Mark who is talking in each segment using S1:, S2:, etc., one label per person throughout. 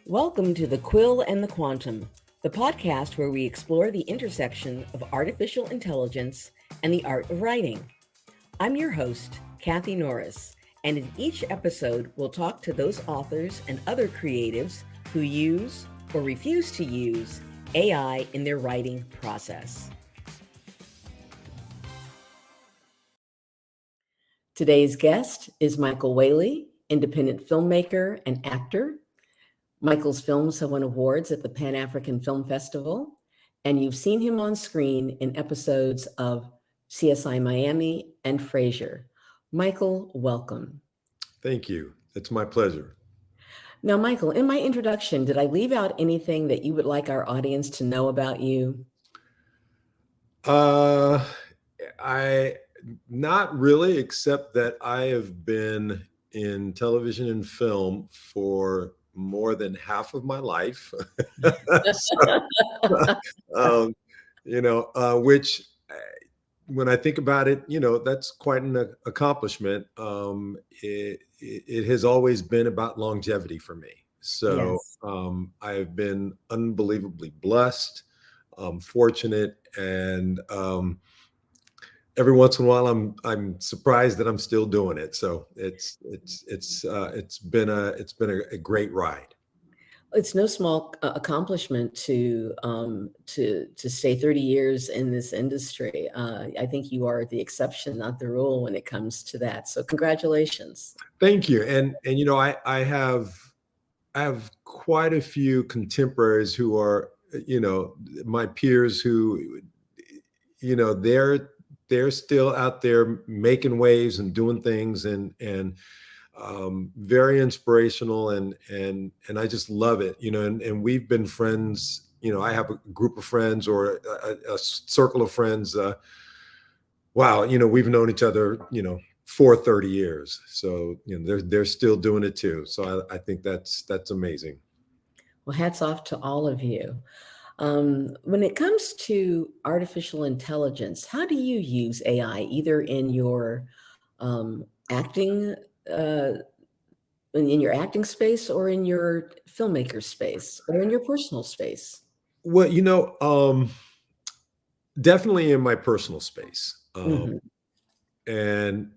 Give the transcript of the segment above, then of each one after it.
S1: Welcome to The Quill and the Quantum, the podcast where we explore the intersection of artificial intelligence and the art of writing. I'm your host, Kathy Norris, and in each episode, we'll talk to those authors and other creatives who use or refuse to use AI in their writing process. Today's guest is Michael Whaley, independent filmmaker and actor. Michael's films have won awards at the Pan-African Film Festival, and you've seen him on screen in episodes of CSI Miami and Frasier. Michael, welcome.
S2: Thank you. It's my pleasure.
S1: Now, Michael, in my introduction, did I leave out anything that you would like our audience to know about you?
S2: I not really, except that I have been in television and film for more than half of my life. So, um, which when I think about it, that's quite an accomplishment. It has always been about longevity for me. So
S1: Yes.
S2: I've been unbelievably blessed, fortunate, and every once in a while I'm surprised that I'm still doing it. So it's been a great ride.
S1: It's no small accomplishment to stay 30 years in this industry. I think you are the exception, not the rule, when it comes to that. So congratulations.
S2: Thank you. And I have quite a few contemporaries who are, my peers who, they're still out there making waves and doing things, and very inspirational, and I just love it, and we've been friends. I have a group of friends, or a circle of friends. Wow, we've known each other, for 30 years. So, they're still doing it too. So I think that's amazing.
S1: Well, hats off to all of you. When it comes to artificial intelligence, how do you use AI, either in your acting, uh, in your acting space, or in your filmmaker space, or in your personal space?
S2: Well, definitely in my personal space.
S1: Mhm.
S2: And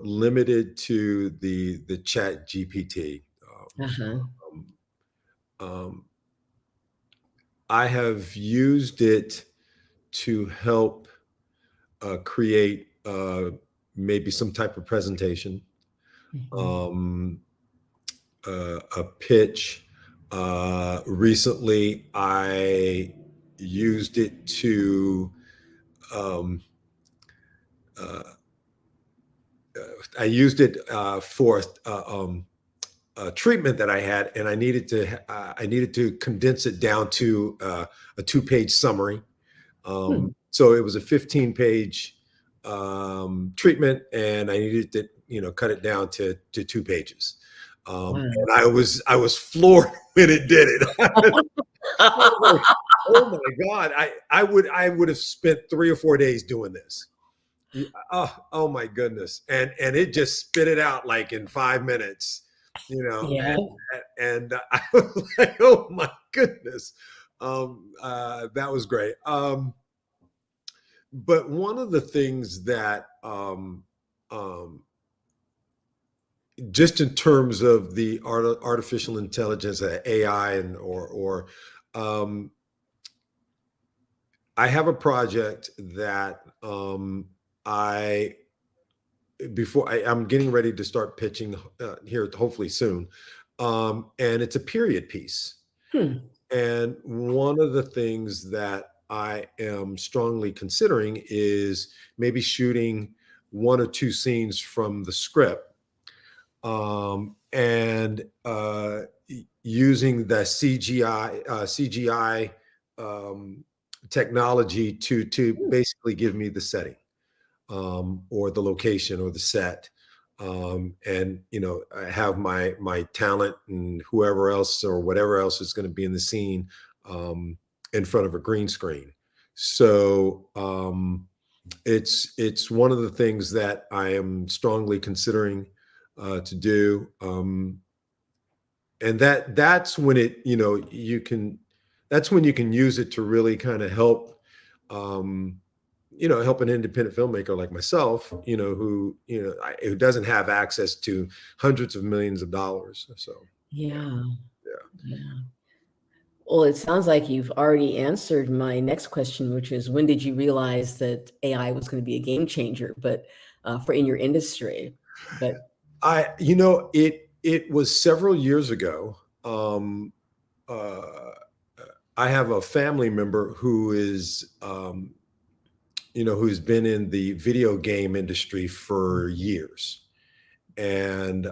S2: limited to the chat GPT.
S1: Uh-huh.
S2: Um, um, I have used it to help create maybe some type of presentation,
S1: Mhm.
S2: um, a pitch. Recently, I used it to um, uh, for a treatment that I had, and I needed to condense it down to a 2-page summary.
S1: Hmm.
S2: So it was a 15-page treatment, and I needed to cut it down to 2 pages.
S1: Wow.
S2: And I was floored when it did it. I was like, oh my God, I would have spent 3 or 4 days doing this. Oh my goodness. And it just spit it out like in 5 minutes,
S1: Yeah.
S2: and I was like, oh my goodness. That was great. But one of the things that um, just in terms of the artificial intelligence, AI, and or um, I have a project that I I'm getting ready to start pitching here, hopefully soon, and it's a period piece.
S1: Hmm.
S2: And one of the things that I am strongly considering is maybe shooting 1 or 2 scenes from the script, and using the CGI technology to
S1: Hmm.
S2: basically give me the setting, or the location, or the set, and I have my talent and whoever else or whatever else is going to be in the scene, um, in front of a green screen. So it's one of the things that I am strongly considering to do. and that's when it, that's when you can use it to really kind of help, um, help an independent filmmaker like myself, who doesn't have access to hundreds of millions of dollars. So, yeah,
S1: Yeah.
S2: yeah.
S1: Yeah. Well, it sounds like you've already answered my next question, which is when did you realize that AI was going to be a game changer, but for in your industry? But
S2: It was several years ago. Uh, I have a family member who is, who's been in the video game industry for years. And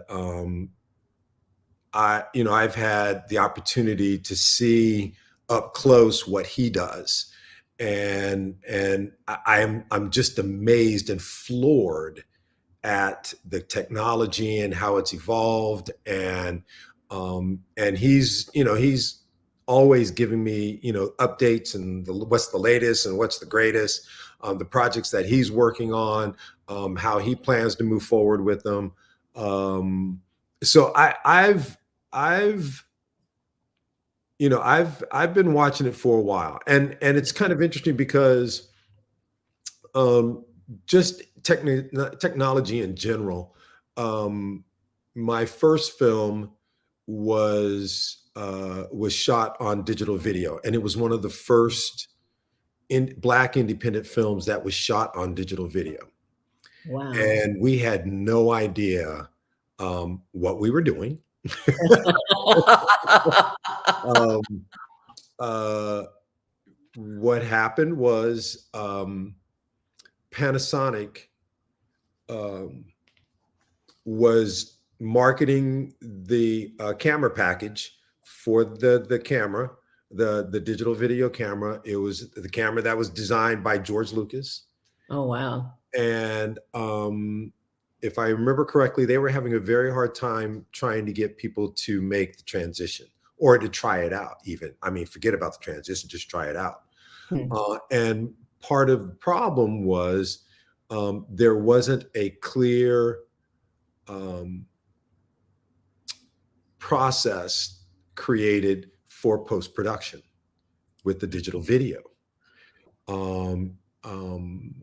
S2: I've had the opportunity to see up close what he does. And I'm just amazed and floored at the technology and how it's evolved. And he's always giving me updates and what's the latest and what's the greatest, the projects that he's working on, how he plans to move forward with them. So I've I've been watching it for a while, and it's kind of interesting because um, just technology in general. Um, my first film was shot on digital video, and it was one of the first in black independent films that was shot on digital video.
S1: wow.
S2: And we had no idea what we were doing. um, uh, what happened was Panasonic um, was marketing the camera package for the camera, the digital video camera. It was the camera that was designed by George Lucas,
S1: Oh, wow.
S2: and if I remember correctly, they were having a very hard time trying to get people to make the transition or to try it out. Even, I mean, forget about the transition, just try it out.
S1: Hmm.
S2: And part of the problem was there wasn't a clear um, process created for post production with the digital video. Um,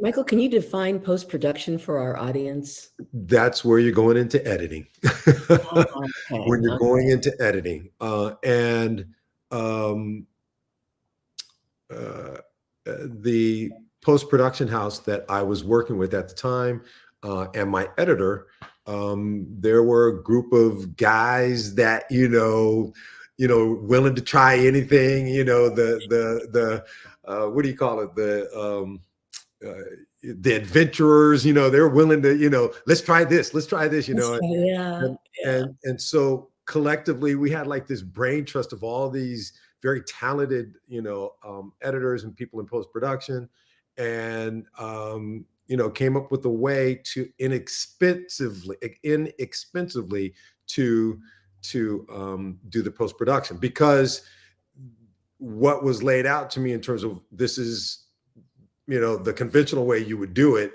S1: Michael, can you define post-production for our audience?
S2: that's where you're going into editing.
S1: Oh, okay.
S2: When you're
S1: Okay.
S2: going into editing, and um, uh, the post production house that I was working with at the time, and my editor, there were a group of guys that willing to try anything. What do you call it? Uh, the adventurers. They're willing to. Let's try this. Let's try this.
S1: Yeah.
S2: And
S1: Yeah.
S2: so collectively, we had like this brain trust of all these very talented, editors and people in post production, and came up with a way to inexpensively to do the post production, because what was laid out to me in terms of this is the conventional way you would do it.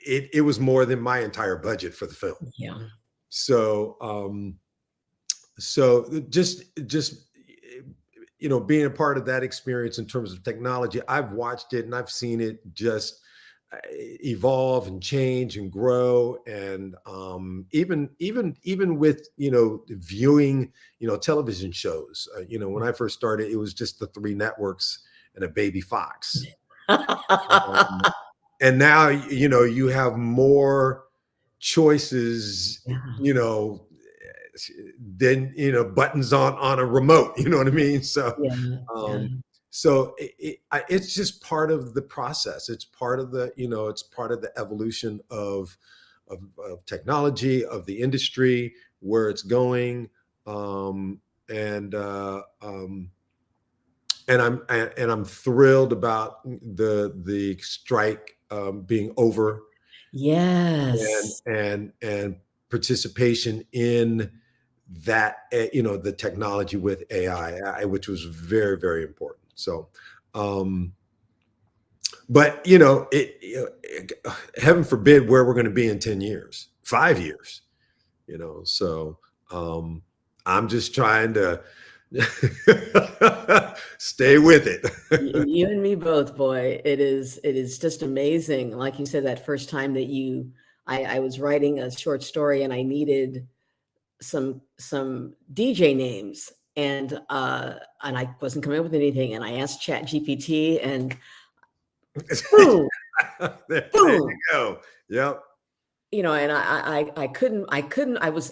S2: It was more than my entire budget for the film.
S1: Yeah.
S2: So just being a part of that experience in terms of technology, I've watched it and I've seen it just evolve and change and grow. And even with viewing television shows, when I first started, it was just the three networks and a baby fox. um, and now you have more choices,
S1: Yeah.
S2: than buttons on a remote. You know what I mean? So
S1: Yeah. Yeah.
S2: um it's just part of the process. It's part of it's part of the evolution of technology, of the industry, where it's going. And I'm thrilled about the strike being over,
S1: Yes.
S2: and participation in that, the technology with AI, which was very, very important. So but heaven forbid where we're going to be in 10 years, 5 years. So um I'm just trying to stay with it.
S1: You and me both, boy. It is just amazing. Like you said, that first time that I was writing a short story and I needed some DJ names and I wasn't coming up with anything. And I asked Chat GPT and boom,
S2: There you
S1: boom.
S2: go. Yep.
S1: And I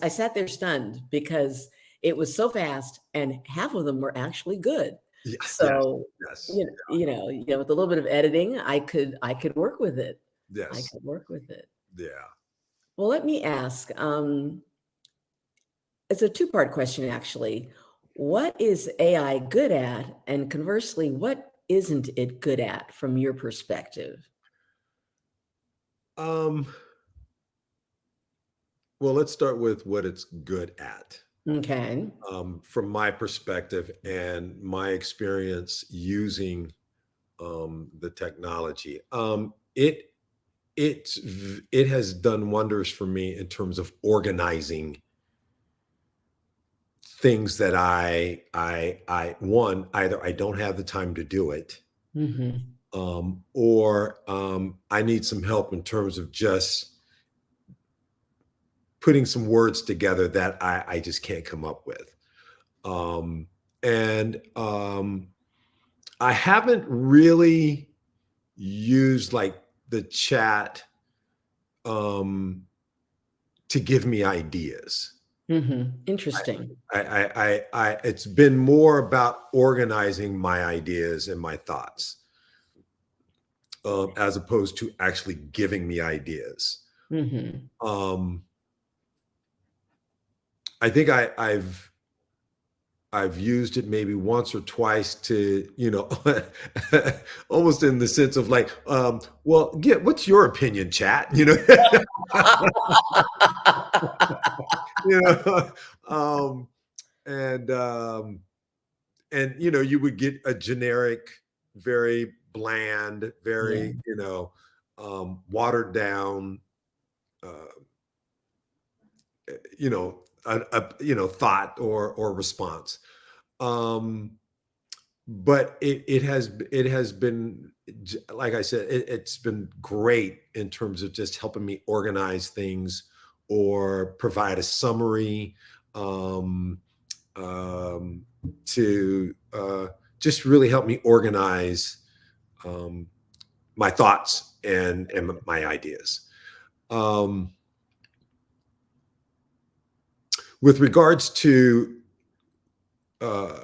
S1: sat there stunned because it was so fast and half of them were actually good.
S2: Yes. Yes.
S1: So,
S2: Yes.
S1: with a little bit of editing, I could work with it. I
S2: Yes.
S1: could work with it.
S2: Yeah.
S1: Well, let me ask, it's a two-part question actually. What is AI good at? And conversely, what isn't it good at from your perspective?
S2: Um, well, let's start with what it's good at.
S1: Okay.
S2: From my perspective and my experience using the technology, it has done wonders for me in terms of organizing things that I one, either I don't have the time to do it,
S1: Mhm.
S2: or I need some help in terms of just putting some words together that I just can't come up with. And I haven't really used like the chat um, to give me ideas.
S1: Mhm. Interesting.
S2: It's been more about organizing my ideas and my thoughts, as opposed to actually giving me ideas.
S1: Mhm.
S2: Um, I think I've used it maybe once or twice to, almost in the sense of like, well, what's your opinion, chat? You know, um, and you would get a generic, very bland,
S1: Yeah.
S2: very, watered down, uh, thought or response. Um, but it has been, like I said, it's been great in terms of just helping me organize things or provide a summary, um, um, to just really help me organize um, my thoughts and my ideas. Um, with regards to uh,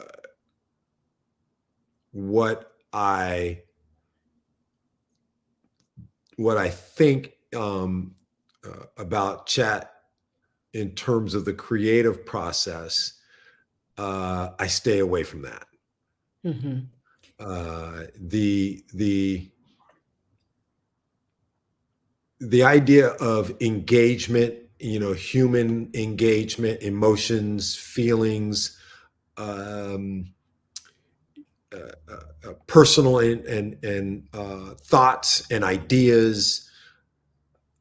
S2: what I what I think about chat in terms of the creative process, I stay away from that.
S1: Mhm.
S2: The idea of engagement, human engagement, emotions, feelings, um, personal and thoughts and ideas.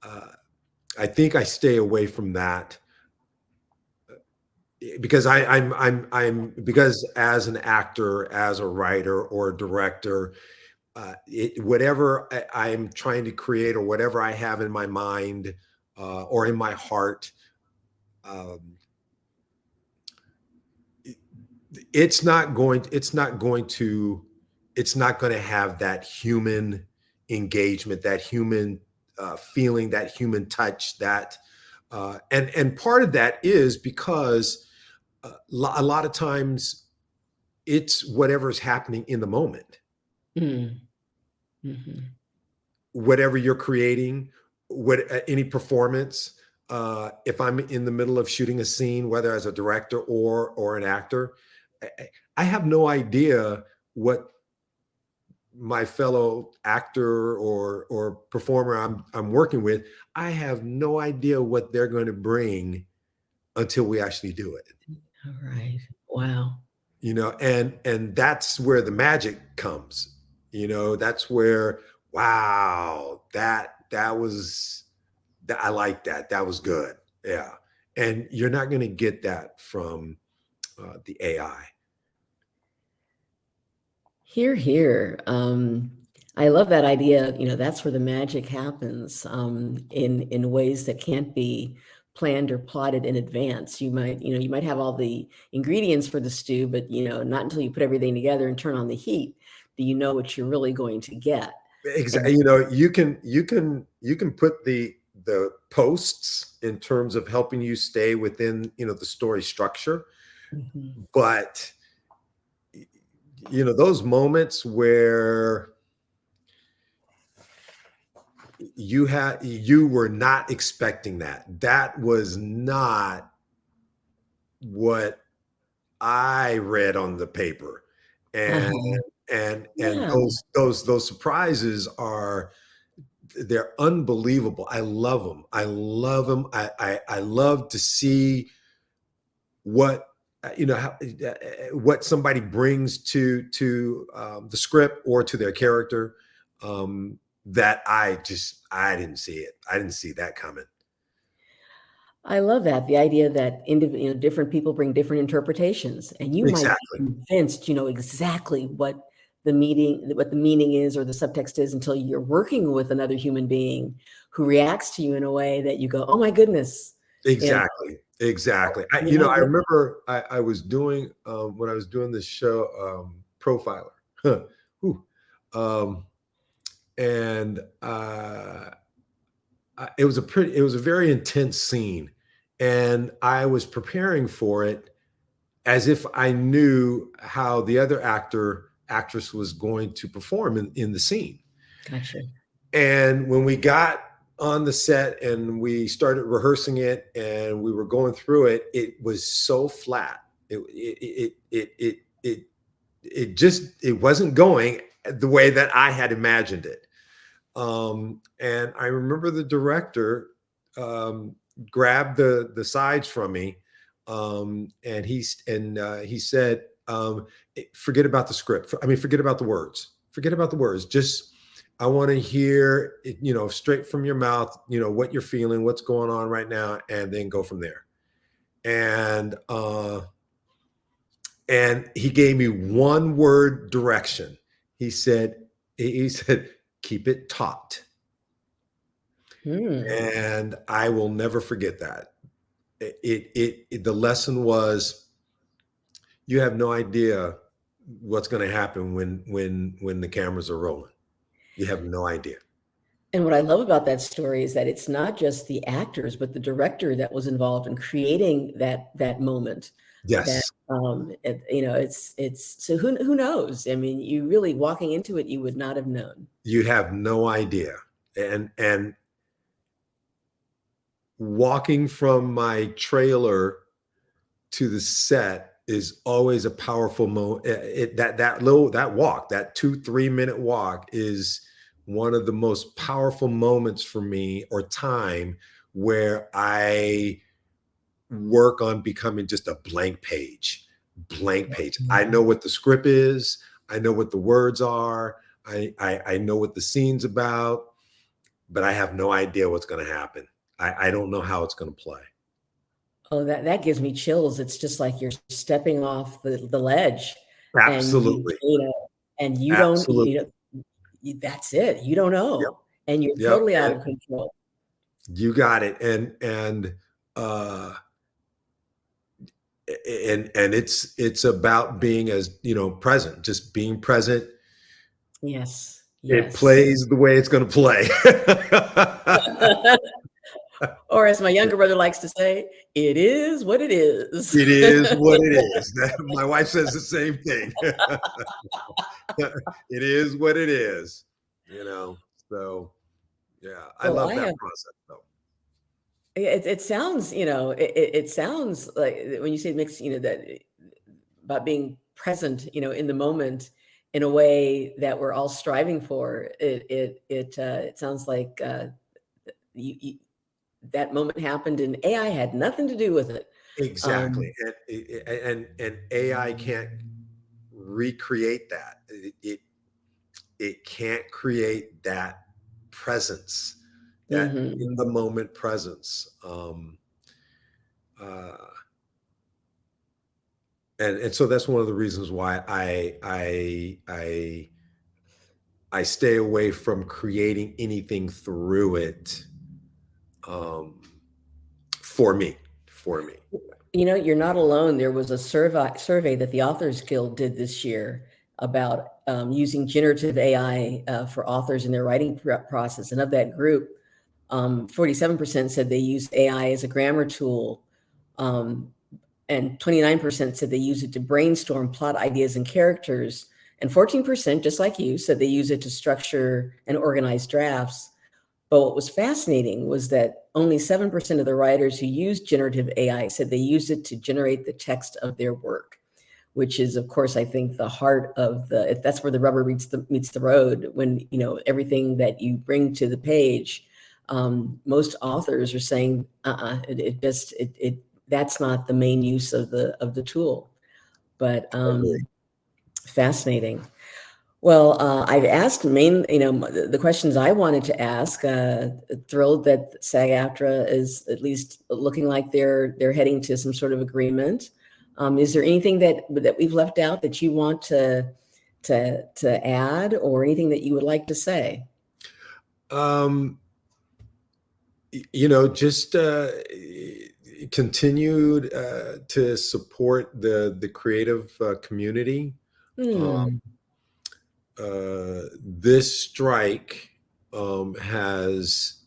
S2: Uh, I think I stay away from that because because as an actor, as a writer or a director, whatever I'm trying to create or whatever I have in my mind or in my heart, um, it's not going to have that human engagement, that human feeling, that human touch, that and part of that is because a lot of times it's whatever's happening in the moment,
S1: Mm. Mhm.
S2: whatever you're creating, what any performance. If I'm in the middle of shooting a scene, whether as a director or an actor, I have no idea what my fellow actor or performer I'm working with. I have no idea what they're going to bring until we actually do it.
S1: All right. Wow.
S2: And that's where the magic comes. That's where, wow, that was that, I like that. That was good. Yeah. And you're not going to get that from the AI.
S1: Here, here. I love that idea. That's where the magic happens, in ways that can't be planned or plotted in advance. You might have all the ingredients for the stew, but not until you put everything together and turn on the heat do you know what you're really going to get. And
S2: Exactly. You can put the posts in terms of helping you stay within the story structure,
S1: Mhm.
S2: but those moments where you were not expecting that was not what I read on the paper, and
S1: Uh-huh.
S2: and
S1: Yeah.
S2: those surprises they're unbelievable. I love them. I love them. I love to see what what somebody brings to the script or to their character, that I didn't see it. I didn't see that coming.
S1: I love that, the idea that different people bring different interpretations, and you might be
S2: Exactly.
S1: convinced you know exactly what the meaning is or the subtext is until you're working with another human being who reacts to you in a way that you go, "Oh my goodness." You know,
S2: Exactly. Exactly.
S1: you know,
S2: I
S1: but
S2: remember I was doing when I was doing this show, Profiler. Whew. Um, and it was a very intense scene, and I was preparing for it as if I knew how the other actress was going to perform in the scene.
S1: gotcha.
S2: And when we got on the set and we started rehearsing it and we were going through it, it was so flat. It wasn't going the way that I had imagined it. And I remember the director um, grabbed the sides from me, and he said, "Forget about the script. I mean, forget about the words. Forget about the words. Just I want to hear it, straight from your mouth. What you're feeling, what's going on right now, and then go from there." And he gave me one word direction. He said, "Keep it taut."
S1: Hmm.
S2: And I will never forget that. The lesson was, you have no idea what's going to happen when the cameras are rolling. You have no idea.
S1: And what I love about that story is that it's not just the actors, but the director that was involved in creating that moment. That
S2: Yes,
S1: it's so who knows? I mean, you really walking into it, you would not have known.
S2: you have no idea. And walking from my trailer to the set is always a powerful moment. That walk, that 2-3 minute walk, is one of the most powerful moments for me, or time, where I work on becoming just a blank page. Blank page. I know what the script is. I know what the words are. I know what the scene's about, but I have no idea what's going to happen. I don't know how it's going to play.
S1: Oh, that gives me chills. It's just like you're stepping off the ledge, and
S2: Absolutely.
S1: you don't
S2: Absolutely.
S1: that's it. You don't
S2: Yep.
S1: know, and you're
S2: Yep.
S1: totally out of control.
S2: You got it. Uh and it's about being, as present, just being present.
S1: Yes,
S2: It
S1: yes.
S2: plays the way it's going to play.
S1: Or as my younger brother likes to say, "It is what it is."
S2: It is what it is. My wife says the same thing. It is what it is, so yeah, I
S1: Well,
S2: love
S1: I
S2: that
S1: have
S2: process though.
S1: it sounds, it sounds like when you say mix, that about being present, in the moment in a way that we're all striving for. It sounds like you that moment happened and AI had nothing to do with it.
S2: Exactly.
S1: Um,
S2: And AI can't recreate that. It can't create that presence, that
S1: mhm.
S2: in the moment presence. Uh, and so that's one of the reasons why I stay away from creating anything through it, um, for me, for me.
S1: You know, you're not alone. There was a survey that the Authors Guild did this year about using generative AI for authors in their writing process. And of that group, 47% said they use AI as a grammar tool, um, and 29% said they use it to brainstorm plot ideas and characters. And 14%, just like you, said they use it to structure and organize drafts. But what was fascinating was that only 7% of the writers who used generative AI said they used it to generate the text of their work, which is, of course, I think the heart of that's where the rubber meets the road. When, you know, everything that you bring to the page, most authors are saying, that's not the main use of the tool. But fascinating. Well, I've asked the questions I wanted to ask. Thrilled that SAG-AFTRA is at least looking like they're heading to some sort of agreement. Is there anything that we've left out that you want to add, or anything that you would like to say?
S2: Um, just continued to support the creative community.
S1: Hmm.
S2: This strike has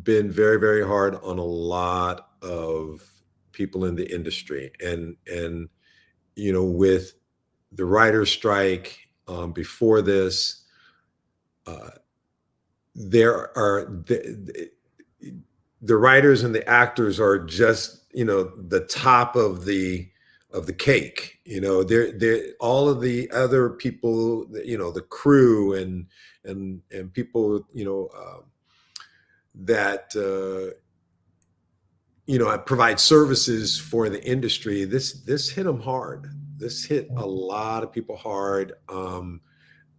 S2: been very, very hard on a lot of people in the industry, and with the writer's strike before this, uh, there are the writers and the actors are just the top of the cake. They're all of the other people, the crew and people that provide services for the industry. This hit them hard. This hit a lot of people hard.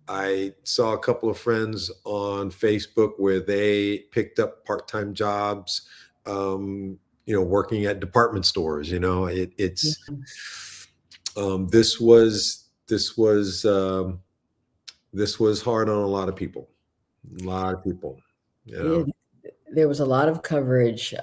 S2: I saw a couple of friends on Facebook where they picked up part-time jobs, working at department stores. This was hard on a lot of people. A lot of people.
S1: Yeah, there was a lot of coverage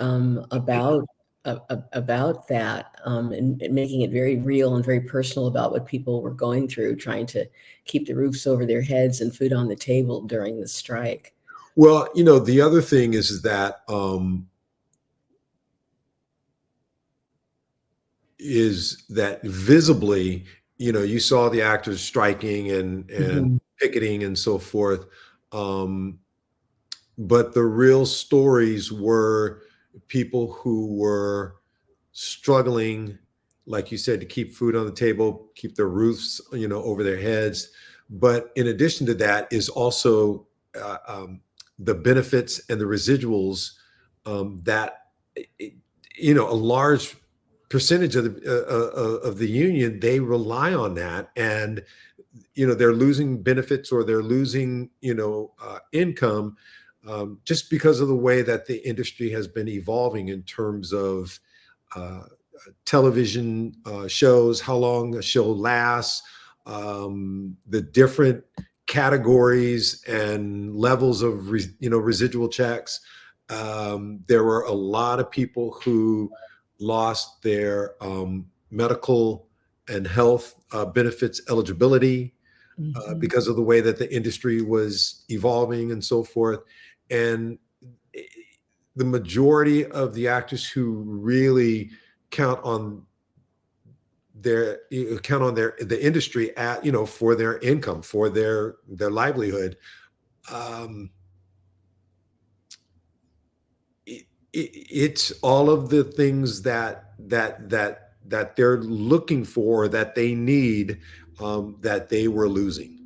S1: about that, and making it very real and very personal about what people were going through, trying to keep the roofs over their heads and food on the table during the strike.
S2: Well, the other thing is that visibly, you saw the actors striking and
S1: Mhm.
S2: picketing and so forth. But the real stories were people who were struggling, like you said, to keep food on the table, keep their roofs, over their heads. But in addition to that is also the benefits and the residuals that a large percentage of the union, they rely on that, and they're losing benefits or they're losing income just because of the way that the industry has been evolving in terms of uh, television shows, how long a show lasts, the different categories and levels of residual checks. There were a lot of people who lost their medical and health benefits eligibility
S1: Mhm.
S2: because of the way that the industry was evolving and so forth. And the majority of the actors who really count on the industry for their income, for their livelihood, um, it's all of the things that they're looking for, that they need, that they were losing.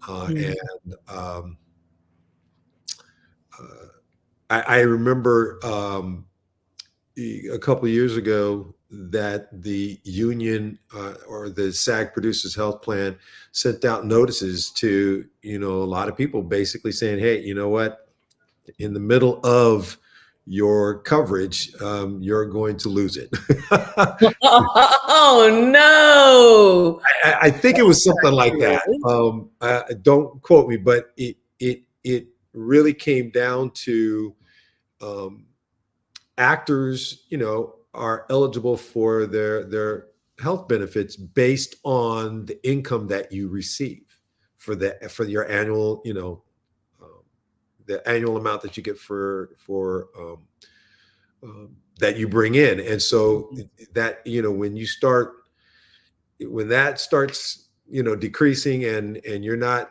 S1: Mhm.
S2: And uh, I remember a couple of years ago that the union or the SAG Producers Health Plan sent out notices to a lot of people, basically saying, "Hey, you know what? In the middle of your coverage, you're going to lose it.
S1: Oh no!
S2: I think it was something like that. Don't quote me, but it really came down to um, actors, are eligible for their health benefits based on the income that you receive for your annual, um, the annual amount that you get for that you bring in. And so that, when that starts, decreasing, and you're not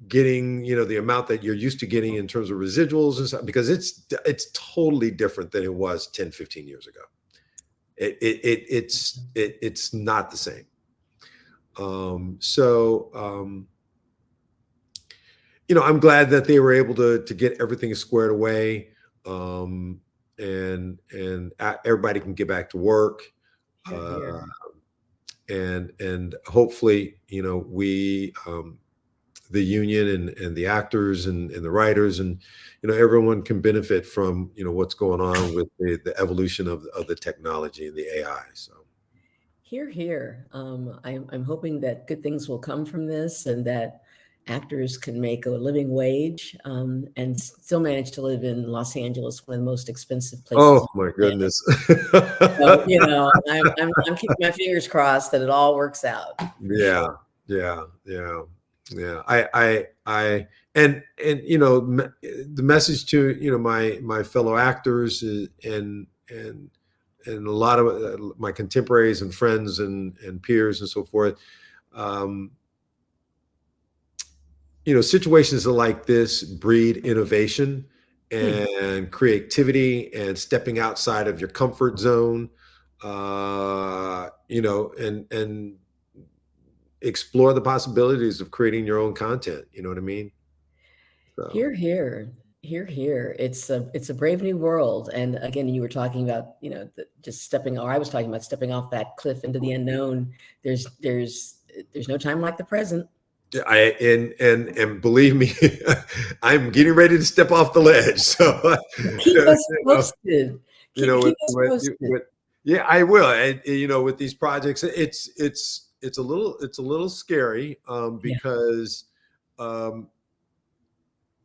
S2: getting, the amount that you're used to getting in terms of residuals and stuff, because it's totally different than it was 10, 15 years ago. It's not the same. I'm glad that they were able to get everything squared away. And everybody can get back to work.
S1: Here.
S2: And hopefully, we, the union and the actors and the writers, and everyone can benefit from what's going on with the evolution of the technology and the AI. So
S1: Here, here. I'm hoping that good things will come from this, and that actors can make a living wage, and still manage to live in Los Angeles, one of the most expensive places
S2: oh
S1: on
S2: my
S1: the planet.
S2: goodness.
S1: So, I'm keeping my fingers crossed that it all works out. For
S2: Yeah,
S1: sure.
S2: yeah, yeah, yeah. And the message to my fellow actors and a lot of my contemporaries and friends and peers and so forth. Um, Situations like this breed innovation
S1: Hmm.
S2: and creativity and stepping outside of your comfort zone. And explore the possibilities of creating your own content. You know what I mean? So,
S1: Here, here. Here, here. It's a brave new world. And again, you were talking about, just stepping, or I was talking about stepping off that cliff into the unknown. There's no time like the present.
S2: yeah, and believe me, I'm getting ready to step off the ledge. So,
S1: Keep
S2: you
S1: us posted. Keep us posted.
S2: yeah, I will. And with these projects, it's a little scary,
S1: Yeah.
S2: because um,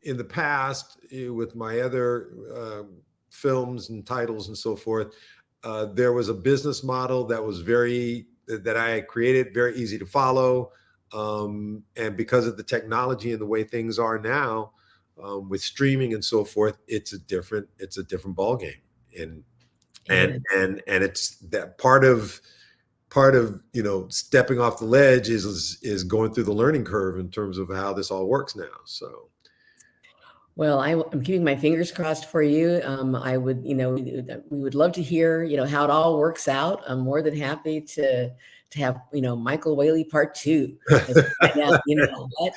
S2: in the past, with my other films and titles and so forth, there was a business model that I had created, very easy to follow. And because of the technology and the way things are now, with streaming and so forth, it's a different ball game. And
S1: Yeah.
S2: it's that part of stepping off the ledge is going through the learning curve in terms of how this all works now. So
S1: Well, I'm keeping my fingers crossed for you. I would, we would love to hear, how it all works out. I'm more than happy to have, Michael Whaley part two, as we find out,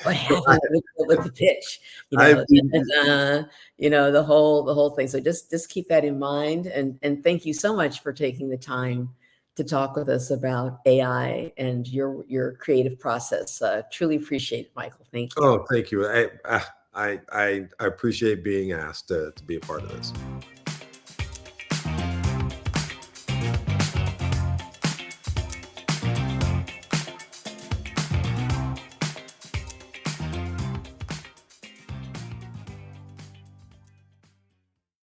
S1: what happened with the pitch,
S2: I've
S1: the whole thing. So just keep that in mind, and thank you so much for taking the time to talk with us about AI and your creative process. Truly appreciate it, Michael. Thank you.
S2: Oh, thank you. I appreciate being asked to be a part of this.